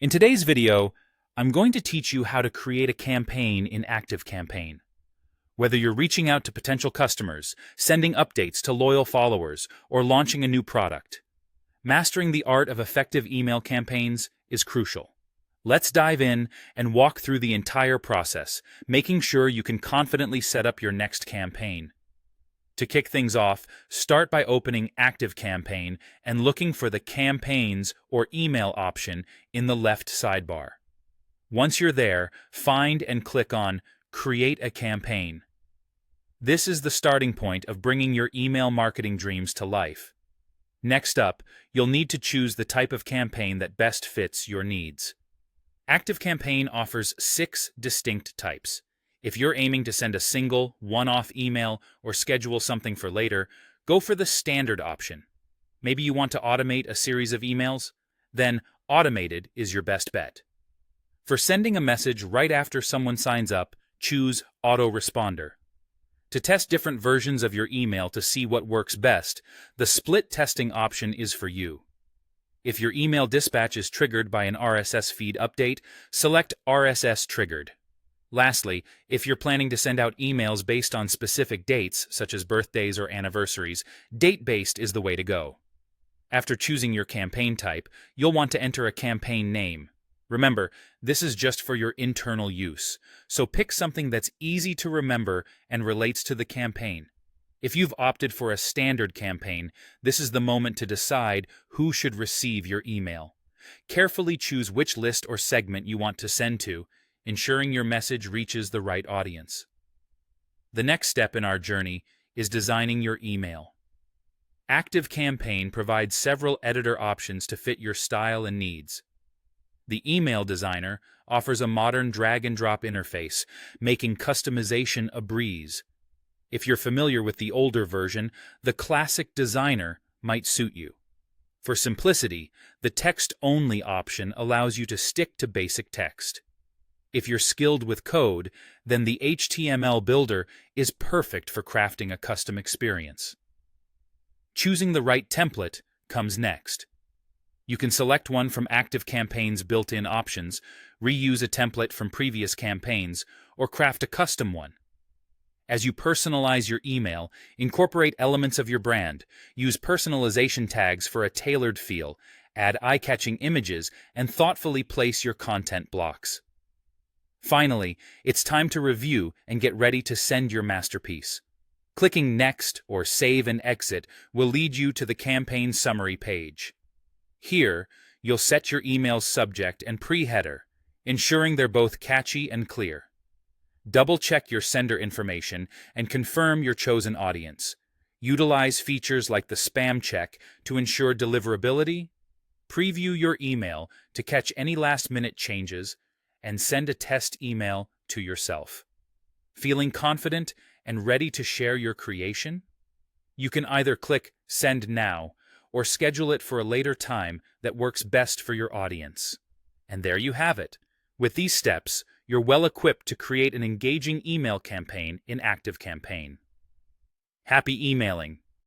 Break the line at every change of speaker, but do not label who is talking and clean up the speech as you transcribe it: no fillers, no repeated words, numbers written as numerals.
In today's video, I'm going to teach you how to create a campaign in ActiveCampaign. Whether you're reaching out to potential customers, sending updates to loyal followers, or launching a new product, mastering the art of effective email campaigns is crucial. Let's dive in and walk through the entire process, making sure you can confidently set up your next campaign. To kick things off, start by opening ActiveCampaign and looking for the Campaigns or Email option in the left sidebar. Once you're there, find and click on Create a Campaign. This is the starting point of bringing your email marketing dreams to life. Next up, you'll need to choose the type of campaign that best fits your needs. ActiveCampaign offers 6 distinct types. If you're aiming to send a single, one-off email or schedule something for later, go for the standard option. Maybe you want to automate a series of emails? Then automated is your best bet. For sending a message right after someone signs up, choose autoresponder. To test different versions of your email to see what works best, the split testing option is for you. If your email dispatch is triggered by an RSS feed update, select RSS Triggered. Lastly, if you're planning to send out emails based on specific dates, such as birthdays or anniversaries, date-based is the way to go. After choosing your campaign type, you'll want to enter a campaign name. Remember, this is just for your internal use, so pick something that's easy to remember and relates to the campaign. If you've opted for a standard campaign, this is the moment to decide who should receive your email. Carefully choose which list or segment you want to send to, ensuring your message reaches the right audience. The next step in our journey is designing your email. ActiveCampaign provides several editor options to fit your style and needs. The Email Designer offers a modern drag-and-drop interface, making customization a breeze. If you're familiar with the older version, the Classic Designer might suit you. For simplicity, the text-only option allows you to stick to basic text. If you're skilled with code, then the HTML Builder is perfect for crafting a custom experience. Choosing the right template comes next. You can select one from ActiveCampaign's built-in options, reuse a template from previous campaigns, or craft a custom one. As you personalize your email, incorporate elements of your brand, use personalization tags for a tailored feel, add eye-catching images, and thoughtfully place your content blocks. Finally, it's time to review and get ready to send your masterpiece. Clicking Next or Save and Exit will lead you to the campaign summary page. Here, you'll set your email's subject and pre-header, ensuring they're both catchy and clear. Double-check your sender information and confirm your chosen audience. Utilize features like the spam check to ensure deliverability. Preview your email to catch any last-minute changes, and send a test email to yourself. Feeling confident and ready to share your creation? You can either click Send Now or schedule it for a later time that works best for your audience. And there you have it. With these steps, you're well equipped to create an engaging email campaign in ActiveCampaign. Happy emailing!